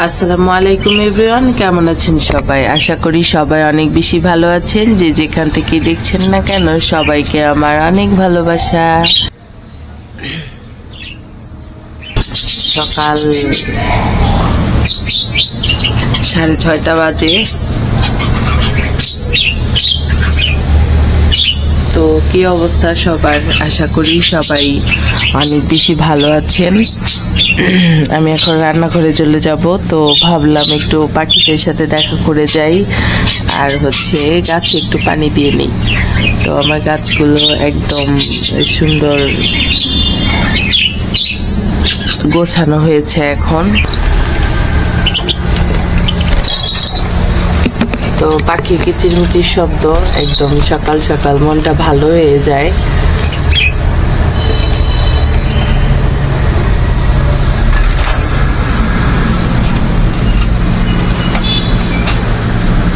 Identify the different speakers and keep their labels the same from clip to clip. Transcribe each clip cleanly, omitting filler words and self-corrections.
Speaker 1: আসসালামু আলাইকুম এভরিওয়ান, কেমন আছেন সবাই? আশা করি সবাই অনেক বেশি ভালো আছেন। যে যেখান থেকে দেখছেন না কেন, সবাইকে আমার অনেক ভালোবাসা। সকাল 6:30 বাজে। তো কি অবস্থা সবার? আশা করি সবাই অনেক বেশি ভালো আছেন। আমি এখন রান্নাঘরে চলে যাব, তো ভাবলাম একটু পাখিদের সাথে দেখা করে যাই, আর গাছে একটু পানি দিয়ে নিই। তো আমার গাছগুলো একদম সুন্দর গোছানো হয়েছে এখন। তো পাখির কিচিরমিচির শব্দ একদম সকাল সকাল মনটা ভালো হয়ে যায়।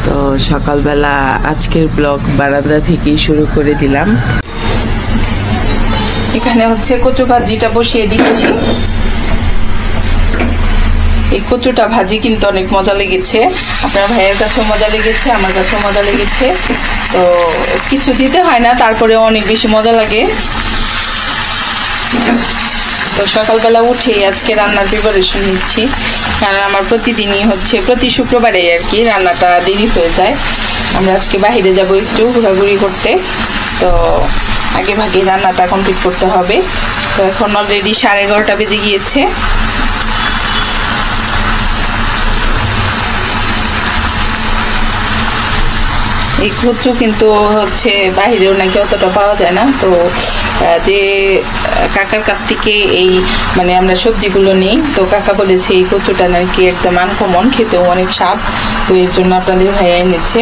Speaker 1: তো সকালবেলা আজকের ব্লগ বারান্দা থেকেই শুরু করে দিলাম।
Speaker 2: এখানে কচু ভাজিটা বসিয়ে দিচ্ছি। এই কচুটা ভাজি কিন্তু অনেক মজা লেগেছে, আপনার ভাইয়ের কাছেও মজা লেগেছে, আমার কাছেও মজা লেগেছে। তো কিছু দিতে হয় না, তারপরেও অনেক বেশি মজা লাগে। তো সকালবেলা উঠেই আজকে রান্নার প্রিপারেশন নিচ্ছি, কারণ আমার প্রতিদিনই প্রতি শুক্রবারে আর কি রান্নাটা দেরি হয়ে যায়। আমরা আজকে বাইরে যাব একটু ঘোরাঘুরি করতে, তো আগে ভাগে রান্নাটা কমপ্লিট করতে হবে। তো এখন অলরেডি 11:30 বেজে গিয়েছে। এই কচু কিন্তু বাহিরেও নাকি অতটা পাওয়া যায় না। তো যে কাকার কাছ থেকে এই আমরা সবজিগুলো নিই, তো কাকা বলেছে এই কচুটা নাকি একদম আনকমন, খেতেও অনেক স্বাদ। তো এর জন্য আপনাদের ভাইয়া এনেছে।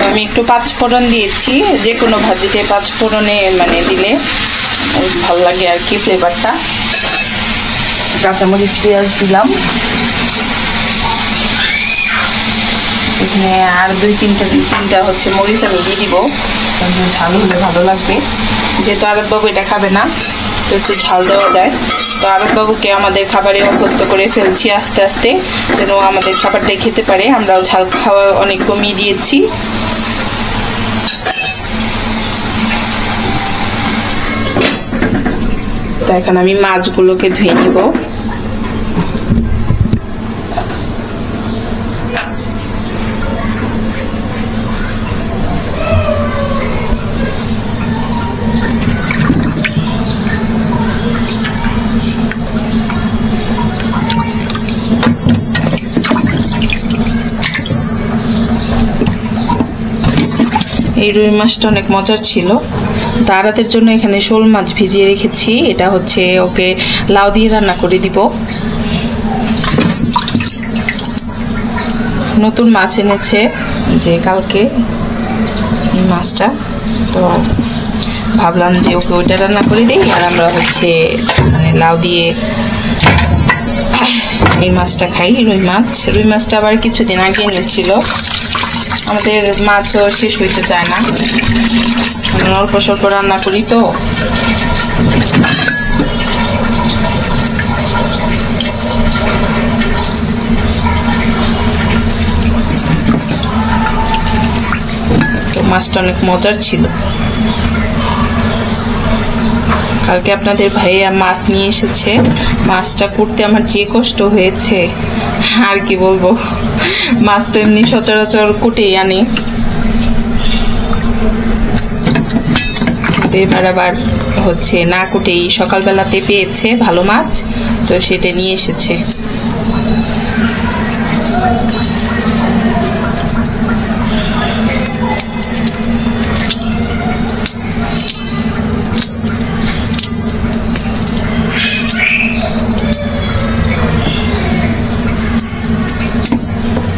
Speaker 2: আমি একটু পাঁচফোড়ন দিয়েছি, যে কোনো ভাজিতে পাঁচফোড়নে দিলে ভালো লাগে আর কি ফ্লেভারটা। কাঁচামরিচ পেঁয়াজ দিলাম, এখানে আর দুই তিনটা মরিচ আমি দিয়ে দিব, ঝাল হলে ভালো লাগবে। যেহেতু আরতবাবু এটা খাবে না, তো একটু ঝাল দেওয়া যায়। তো আরতবাবুকে আমাদের খাবারে অভ্যস্ত করে ফেলছি আস্তে আস্তে, যেন আমাদের খাবারটাই খেতে পারে। আমরাও ঝাল খাওয়া অনেক কমিয়ে দিয়েছি। তো এখন আমি মাছগুলোকে ধুয়ে নিব। এই রুই মাছটা অনেক মজার ছিল। তারাতের জন্য এখানে শোল মাছ ভিজিয়ে রেখেছি। এটা ওকে লাউ দিয়ে রান্না করে দিব। নতুন মাছ এনেছে যে কালকে এই মাছটা, তো ভাবলাম যে ওকে ওইটা রান্না করে দিই, আর আমরা লাউ দিয়ে এই মাছটা খাই। রুই মাছটা আবার কিছুদিন আগে এনেছিল। আমাদের মাছও শেষ হইতে চায় না, অল্প স্বল্প রান্না করি। তো মাছটা অনেক মজার ছিল। কালকে আপনাদের ভাইয়া মাছ নিয়ে এসেছে। মাছটা করতে আমার যে কষ্ট হয়েছে আর কি বলবো। মাছ তো এমনি সচরাচর কুটেই আনি, এবার আবার না কুটেই সকালবেলাতে পেয়েছে ভালো মাছ, তো সেটা নিয়ে এসেছে।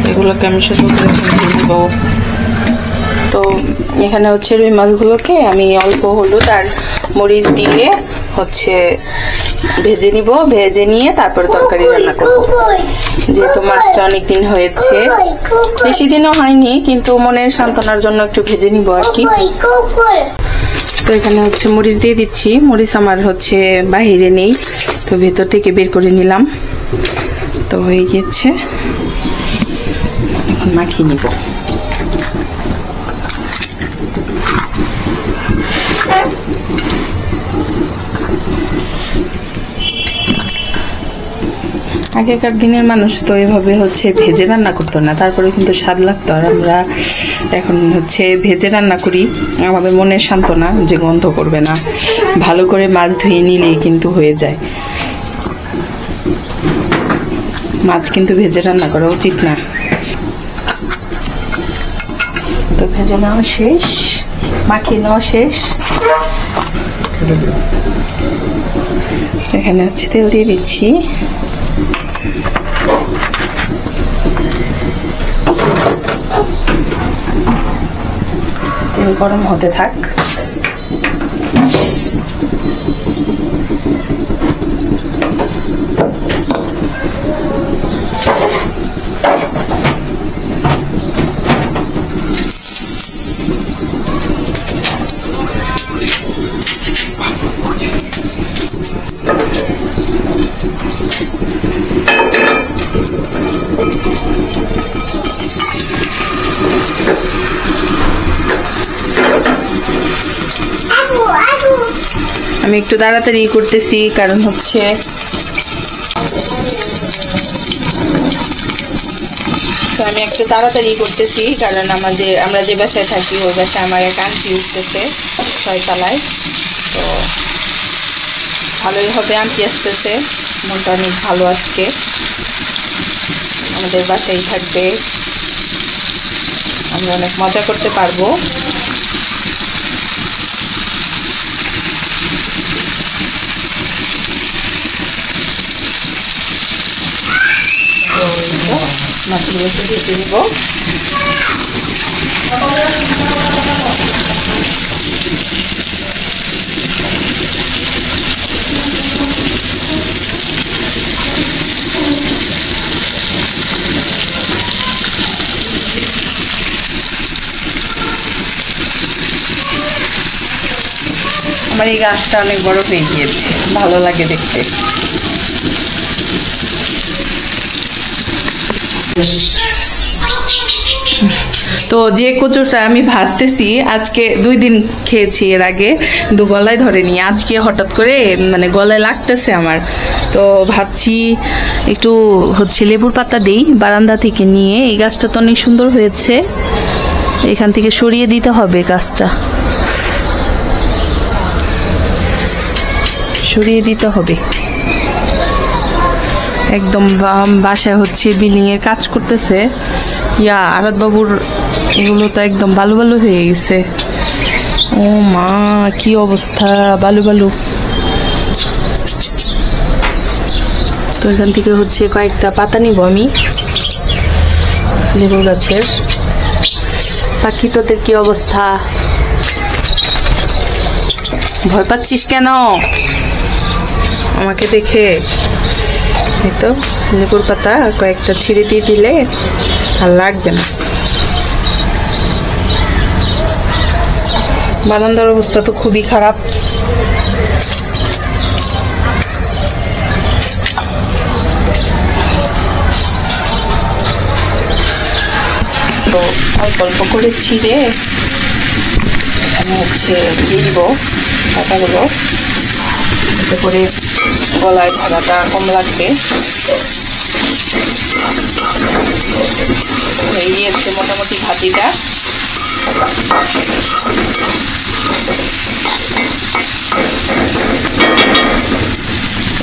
Speaker 2: এগুলোকে আমি শুধু ভেজে নেব। তো এখানে হচ্ছে রুই মাছগুলোকে আমি অল্প হলুদ আর মরিচ দিয়ে হচ্ছে ভেজে নিব, ভেজে নিয়ে তারপরে তরকারি রান্না করব। যেহেতু মাছটা অনেকদিন হয়েছে, বেশি দিনও হয়নি, কিন্তু মনের সান্ত্বনার জন্য একটু ভেজে নিব আর কি। তো এখানে হচ্ছে মরিচ দিয়ে দিচ্ছি, মরিচ আমার হচ্ছে বাহিরে নেই, তো ভেতর থেকে বের করে নিলাম। তো হয়ে গিয়েছে, এখন মাখিয়ে নিব। আগেকার দিনের মানুষ তো এভাবে হচ্ছে ভেজে রান্না করতো না, তারপরে কিন্তু স্বাদ লাগতো। আর আমরা এখন হচ্ছে ভেজে রান্না করি, আমাদের মনের সান্ত্বনা যে গন্ধ করবে না, ভালো করে মাছ ধুয়ে নিলেই কিন্তু হয়ে যায়। মাছ কিন্তু ভেজে রান্না করা উচিত না। তো ভেজে নেওয়া শেষ, মাখিয়ে নেওয়া শেষ। এখানে হচ্ছে তেল দিয়ে দিচ্ছি। তেল গরম হতে থাক। আমি একটু তাড়াতাড়ি করতেছি, কারণ হচ্ছে আমরা যে বাসায় থাকি ওই বাসায় আমার এক আন্টি উঠতেছে 6 তলায়। তো ভালোই হবে, আন্টি আসতেছে, মনটা অনেক ভালো। আজকে আমাদের বাসায় থাকবে, আমরা অনেক মজা করতে পারবো। মাছগুলোকে ভেজে নিব। আমার এই গাছটা অনেক বড় হয়ে গিয়েছে, ভালো লাগে দেখতে। তো যে কচুটা আমি ভাজতেছি আজকে 2 দিন খেয়েছি, এর আগে কিন্তু গলায় ধরেনি, আজকে হঠাৎ করে মানে গলায় লাগতেছে আমার। তো ভাবছি একটু হচ্ছে লেবুর পাতা দেই বারান্দা থেকে নিয়ে। এই গাছটা তো অনেক সুন্দর হয়েছে, এখান থেকে সরিয়ে দিতে হবে, গাছটা সরিয়ে দিতে হবে। একদম বাসায় হচ্ছে বিল্ডিং এর কাজ করতেছে আরাত বাবুর, এগুলো তো একদম বালু বালু হয়ে গেছে। ও মা, কি অবস্থা, বালু বালু। তো এখান থেকে হচ্ছে কয়েকটা পাতা নিব আমি লেবু গাছের। পাখি তোদের কি অবস্থা, ভয় পাচ্ছিস কেন আমাকে দেখে? এই তো লেবুর পাতা কয়েকটা ছিঁড়ে দিয়ে দিলে আর লাগবে না। বারান্দার অবস্থা তো খুবই খারাপ। তো অল্প অল্প করে ছিঁড়ে এখানে হচ্ছে দিয়ে দিব পাতাগুলো, এতে করে গলায় ধরাটা কম লাগবে। হয়ে গিয়েছে মোটামুটি ভাজিটা।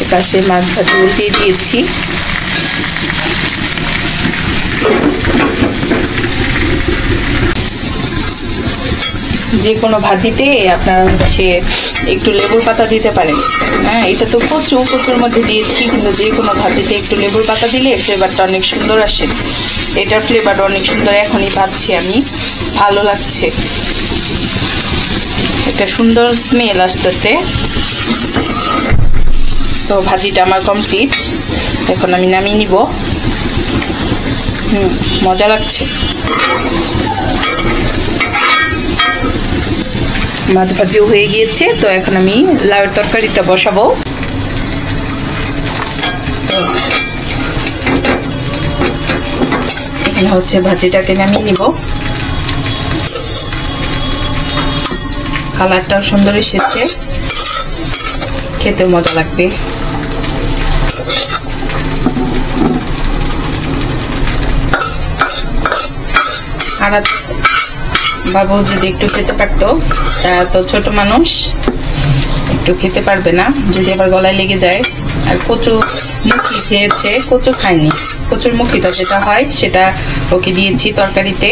Speaker 2: এপাশে মাছ ভাজি উল্টিয়ে দিয়েছি। যে কোনো ভাজিতে আপনারা হচ্ছে একটু লেবুর পাতা দিতে পারেন। হ্যাঁ, এটা তো কচুর মধ্যে দিয়েছি, কিন্তু যে কোনো ভাজিতে একটু লেবুর পাতা দিলে ফ্লেভারটা অনেক সুন্দর আসে। এটার ফ্লেভারটা অনেক সুন্দর, এখনই পাচ্ছি আমি। ভালো লাগছে, একটা সুন্দর স্মেল আসতেছে। তো ভাজিটা আমার কমপ্লিট, এখন আমি নামিয়ে নিব। মজা লাগছে। মাছ ভাজিও হয়ে গিয়েছে, তো এখন আমি লাউয়ের তরকারিটা বসাবো। এখানে হচ্ছে ভাজিটাকে নামিয়ে নিব। কালারটাও সুন্দর এসেছে, খেতে মজা লাগবে। আর বাবু যদি একটু খেতে পারতো, তো ছোট মানুষ একটু খেতে পারবে না, যদি আবার গলায় লেগে যায়। আর কচু মুখি খেয়েছে, কচু খায়নি। কচুর মুখিটা যেটা হয় সেটা ওকে দিয়েছি তরকারিতে।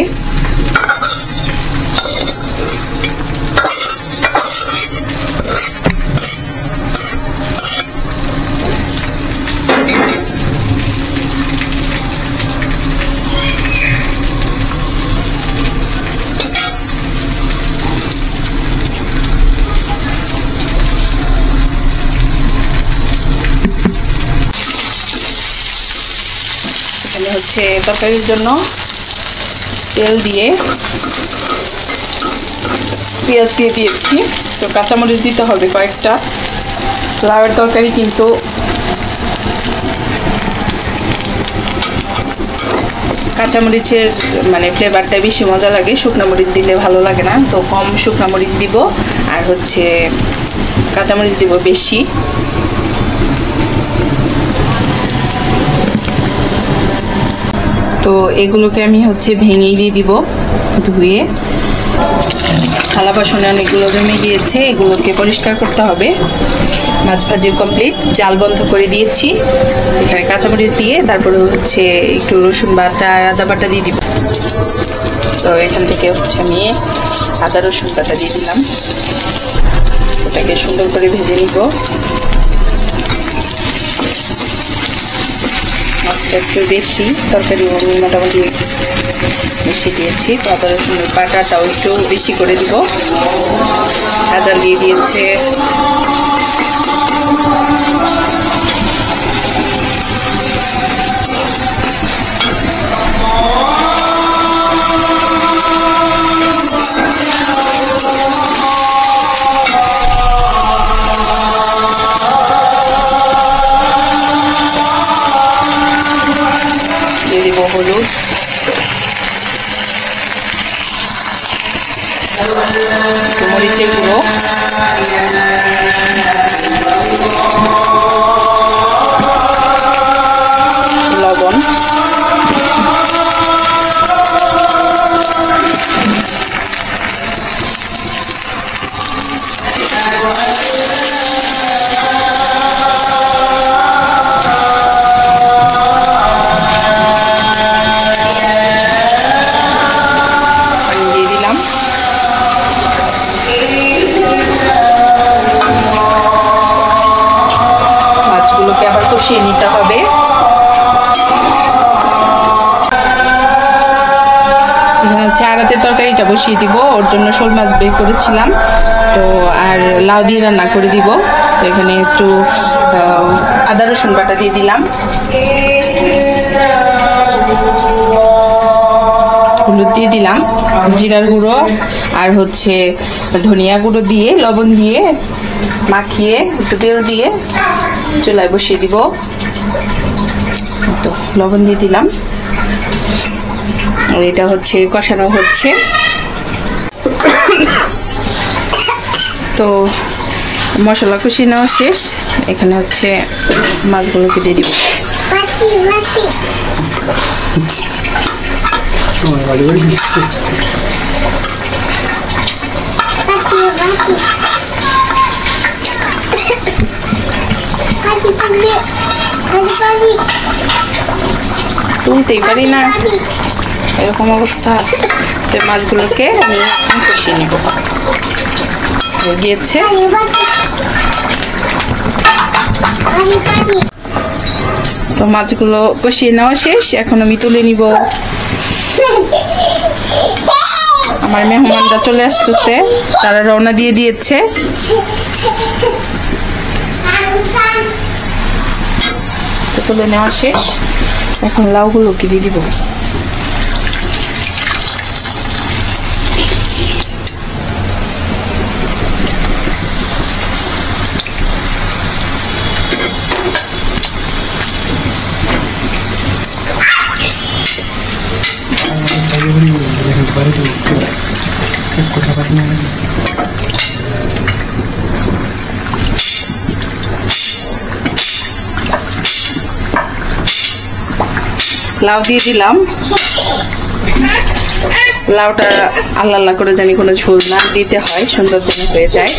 Speaker 2: হচ্ছে তরকারির জন্য তেল দিয়ে পেঁয়াজ দিয়ে দিয়েছি, তো কাঁচামরিচ দিতে হবে কয়েকটা। লাউয়ের তরকারি কিন্তু কাঁচামরিচের মানে ফ্লেভারটা বেশি মজা লাগে, শুকনো মরিচ দিলে ভালো লাগে না। তো কম শুকনো মরিচ দিব, আর হচ্ছে কাঁচামরিচ দিব বেশি। তো এগুলোকে আমি হচ্ছে ভেঙেই দিয়ে দিব, ধুয়ে। থালা বাসনে অনেকগুলো জমে গিয়েছে, এগুলোকে পরিষ্কার করতে হবে। মাছ ভাজি কমপ্লিট, জাল বন্ধ করে দিয়েছি। এখানে কাঁচামরিচ দিয়ে তারপরে হচ্ছে একটু রসুন বাটা আর আদা বাটা দিয়ে দিব। তো এখান থেকে হচ্ছে আমি আদা রসুন বাটা দিয়ে দিলাম, ওটাকে সুন্দর করে ভেজে নিব। মাছটা একটু বেশি, তরকারি আমি মোটামুটি বেশি দিয়েছি, তো আদা রসুনের বাটাটাও একটু বেশি করে দিব। আদা দিয়ে দিয়েছে, দিয়ে দিব হলুদ, মরিচের গুঁড়ো, লবণ, কষিয়ে নিতে হবে। এখানে হচ্ছে আড়াতের তরকারিটা বসিয়ে দিব, ওর জন্য শোল মাছ বের করেছিলাম, তো আর লাউ দিয়ে রান্না করে দিব। তো এখানে একটু আদা রসুন বাটা দিয়ে দিলাম, হলুদ দিয়ে দিলাম, জিরার গুঁড়ো আর হচ্ছে ধনিয়া গুঁড়ো দিয়ে লবণ দিয়ে মাখিয়ে একটু তেল দিয়ে চুলায় বসিয়ে দিব। তো লবণ দিয়ে দিলাম, আর এটা হচ্ছে কষানো হচ্ছে। তো মশলা কষানো শেষ, এখানে হচ্ছে মাছগুলোকে দিয়ে দিব। তুলতেই পারি না, এরকম অবস্থা। তো মাছগুলোকে আমি কষিয়ে নিব। গিয়েছে তো মাছগুলো কষিয়ে নেওয়া শেষ, এখন আমি তুলে নিব। আমার মেহমানরা চলে আসতেছে, তারা রওনা দিয়ে দিয়েছে। তো তুলে নেওয়া শেষ, এখন লাউগুলোকে দিয়ে দিব। লাউ দিয়ে দিলাম। লাউটা আল্লাহ আল্লাহ করে জানি কোনো ঝোল না দিতে হয়, সুন্দর যেন হয়ে যায়।